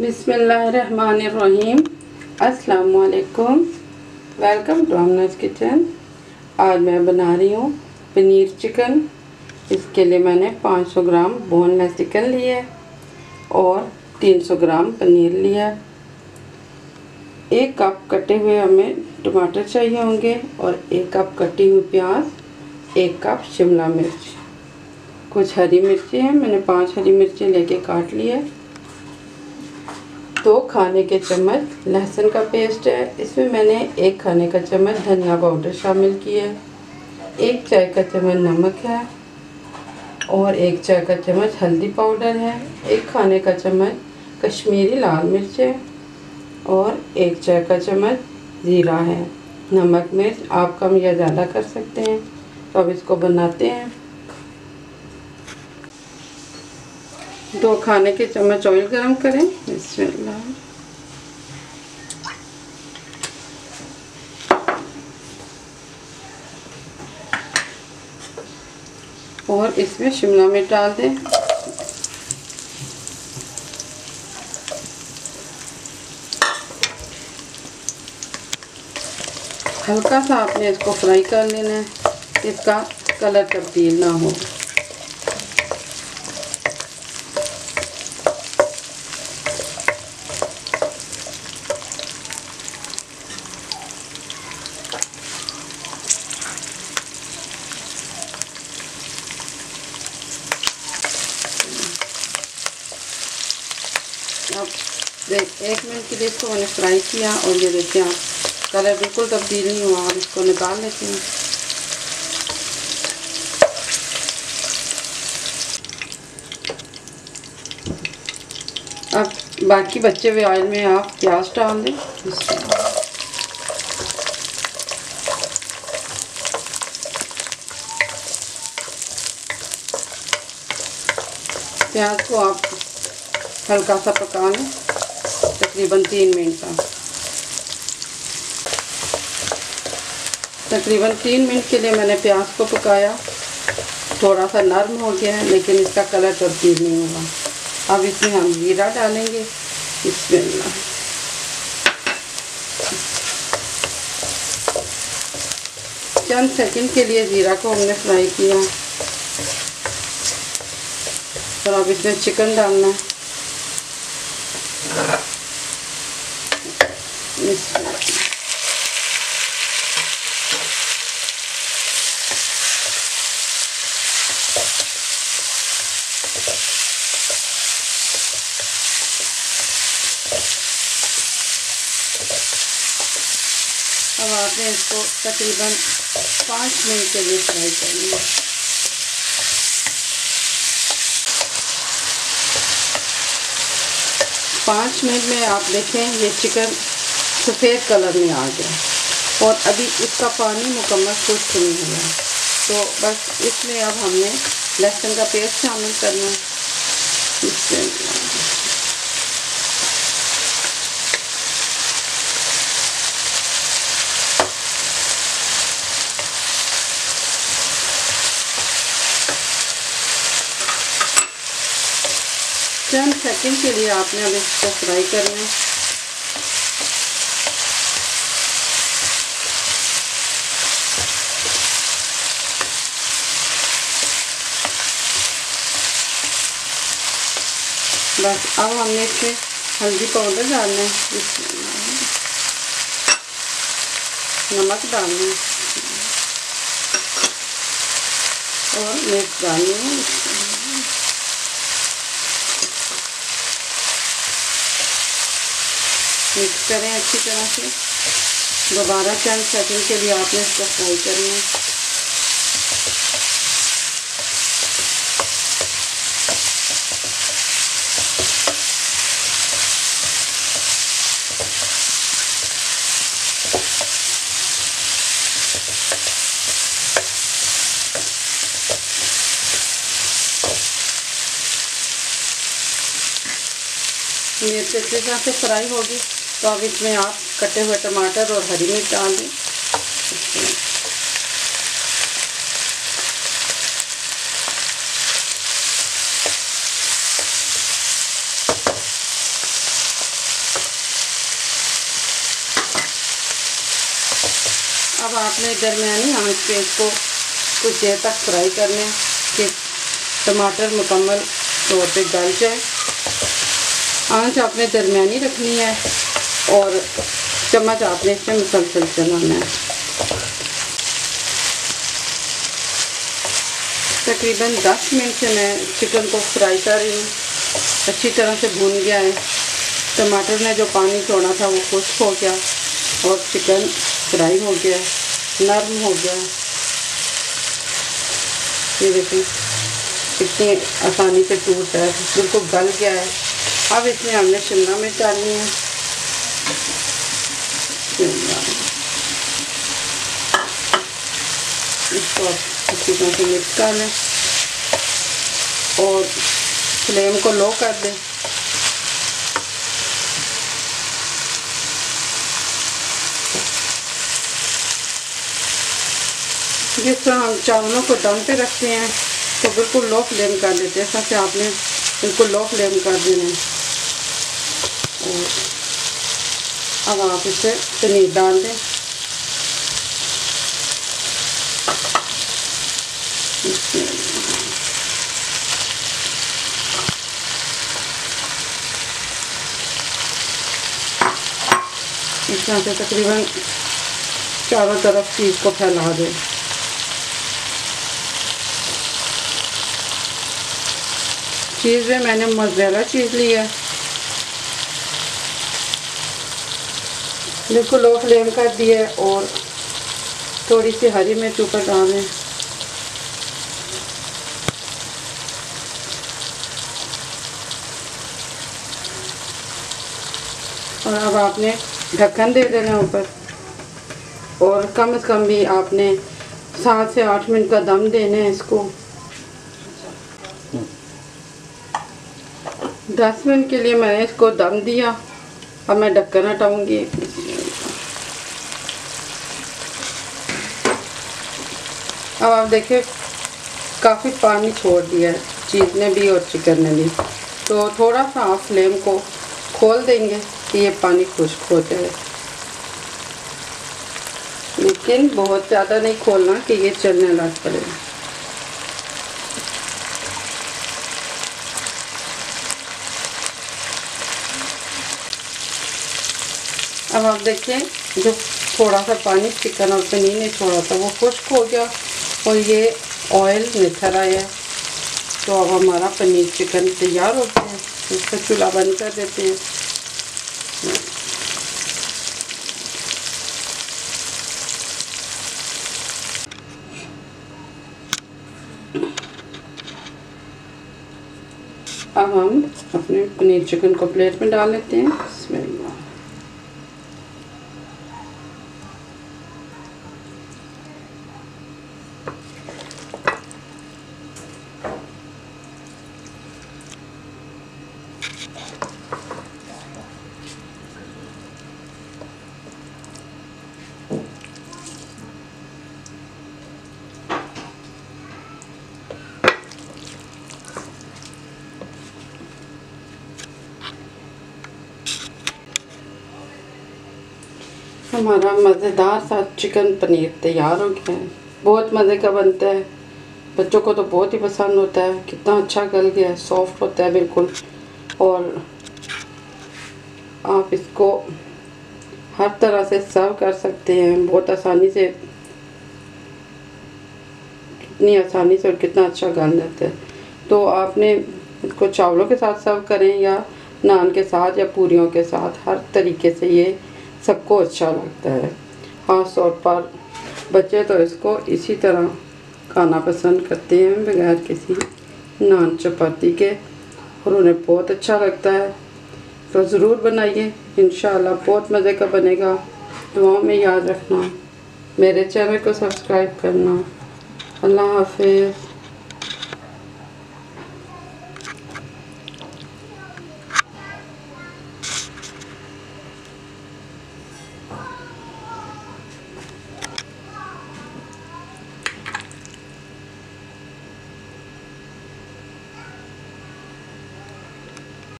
बिस्मिल्लाहिर्रहमानिर्रहीम। अस्सलामुअलैकुम। Welcome to Aamna's kitchen. आज मैं बना रही हूँ पनीर चिकन। इसके लिए मैंने 500 ग्राम बोनलेस चिकन लिया और 300 ग्राम पनीर लिया। 1 कप कटे हुए हमें टमाटर चाहिए होंगे और 1 कप कटी हुई प्याज, 1 कप शिमला मिर्च, कुछ हरी मिर्ची हैं, मैंने 5 हरी मिर्ची लेके काट लिया। 2 खाने के चम्मच लहसुन का पेस्ट है। इसमें मैंने 1 खाने का चम्मच धनिया पाउडर शामिल किया है। 1 चाय का चम्मच नमक है और 1 चाय का चम्मच हल्दी पाउडर है। 1 खाने का चम्मच कश्मीरी लाल मिर्च है और 1 चाय का चम्मच ज़ीरा है। नमक मिर्च आप कम या ज़्यादा कर सकते हैं। तो अब इसको बनाते हैं। 2 खाने के चम्मच ऑयल गरम करें। बिस्मिल्लाह। और इसमें शिमला मिर्च डाल दें। हल्का सा आपने इसको फ्राई कर लेना है, इसका कलर तब्दील ना हो। अब 1 मिनट के लिए इसको मैंने फ्राई किया और ये देखिए आप कलर बिल्कुल तब्दील नहीं हुआ। अब इसको निकाल लेते हैं। अब बाकी बचे हुए ऑयल में आप प्याज डाल दें। प्याज को आप हल्का सा पका लें, तकरीबन 3 मिनट तक। तकरीबन 3 मिनट के लिए मैंने प्याज को पकाया। थोड़ा सा नरम हो गया है लेकिन इसका कलर तब्दील नहीं हुआ। अब इसमें हम जीरा डालेंगे। बिस्मिल्लाह। चंद सेकंड के लिए जीरा को हमने फ्राई किया और अब इसमें चिकन डालना है। अब आपने इसको तकरीबन 5 मिनट के लिए फ्राई करना है। पाँच मिनट में आप देखें ये चिकन सफ़ेद कलर में आ गया और अभी इसका पानी मुकम्मल खुश्क नहीं हुआ। तो बस इसमें अब हमने लहसुन का पेस्ट शामिल करना है। चंद सेकंड के लिए आपने अब इसको फ्राई करना है। बस अब हमने इसमें हल्दी पाउडर डालना है, नमक डालना है और मिर्च डालनी है। मिक्स करें अच्छी तरह से। दोबारा चंद सेकंड के लिए आपने इसको फ्राई करना है। मिर्च अच्छी तरह से फ्राई होगी तो अब इसमें आप कटे हुए टमाटर और हरी मिर्च डाल दें। अब आपने दरमियानी आंच पे इसको कुछ देर तक फ्राई कर लें कि टमाटर मुकम्मल तौर पे गल जाए। आंच आपने दरमियानी रखनी है और चम्मच आपने इसमें मुसलसल चलाना है। तकरीबन 10 मिनट से मैं चिकन को फ्राई कर रही हूँ। अच्छी तरह से भून गया है। टमाटर ने जो पानी छोड़ा था वो खुश्क हो गया और चिकन फ्राई हो गया, नरम हो गया। ये देखिए कितनी आसानी से टूट है, बिल्कुल गल गया है। अब इसमें हमने शिमला मिर्च डालनी है। इसको अच्छी तरह से मिक्स कर लें और फ्लेम को लो कर दें। जिस तरह हम चावलों को दम पे रखते हैं तो बिल्कुल लो फ्लेम कर देते हैं, ऐसा कि आपने बिल्कुल लो फ्लेम कर देना है। और अब आप इसे पनीर डाल दें। इस तरह से तकरीबन चारों तरफ चीज़ को फैला दें। चीज़ में मैंने मोज़रेला चीज़ ली है। बिल्कुल लो फ्लेम कर दी है और थोड़ी सी हरी मिर्च ऊपर डालें। और अब आपने ढक्कन दे देना ऊपर और कम से कम भी आपने 7 से 8 मिनट का दम देना है इसको। 10 मिनट के लिए मैंने इसको दम दिया। अब मैं ढक्कन हटाऊंगी। अब आप देखिए काफ़ी पानी छोड़ दिया है चीज़ ने भी और चिकन ने भी, तो थोड़ा सा आप फ्लेम को खोल देंगे कि ये पानी खुश्क हो जाए, लेकिन बहुत ज़्यादा नहीं खोलना कि ये चलने लग पड़े। अब आप देखें जो थोड़ा सा पानी चिकन और पनीर ने छोड़ा था वो खुश्क हो गया और ये ऑयल निखर आया है। तो अब हमारा पनीर चिकन तैयार हो गया है। इसका चूल्हा बंद कर देते हैं। अब हम अपने पनीर चिकन को प्लेट में डाल लेते हैं। बिस्मिल्लाह। हमारा मज़ेदार सा चिकन पनीर तैयार हो गया है। बहुत मज़े का बनता है, बच्चों को तो बहुत ही पसंद होता है। कितना अच्छा गल गया है, सॉफ्ट होता है बिल्कुल। और आप इसको हर तरह से सर्व कर सकते हैं बहुत आसानी से। कितनी आसानी से और कितना अच्छा गल जाता है। तो आपने इसको चावलों के साथ सर्व करें या नान के साथ या पूरियों के साथ, हर तरीके से ये सबको अच्छा लगता है। ख़ास तौर पर बच्चे तो इसको इसी तरह खाना पसंद करते हैं बगैर किसी नान चपाती के, और उन्हें बहुत अच्छा लगता है। तो ज़रूर बनाइए, इंशाअल्लाह बहुत मज़े का बनेगा। दुआओं में याद रखना, मेरे चैनल को सब्सक्राइब करना। अल्लाह हाफ़िज़।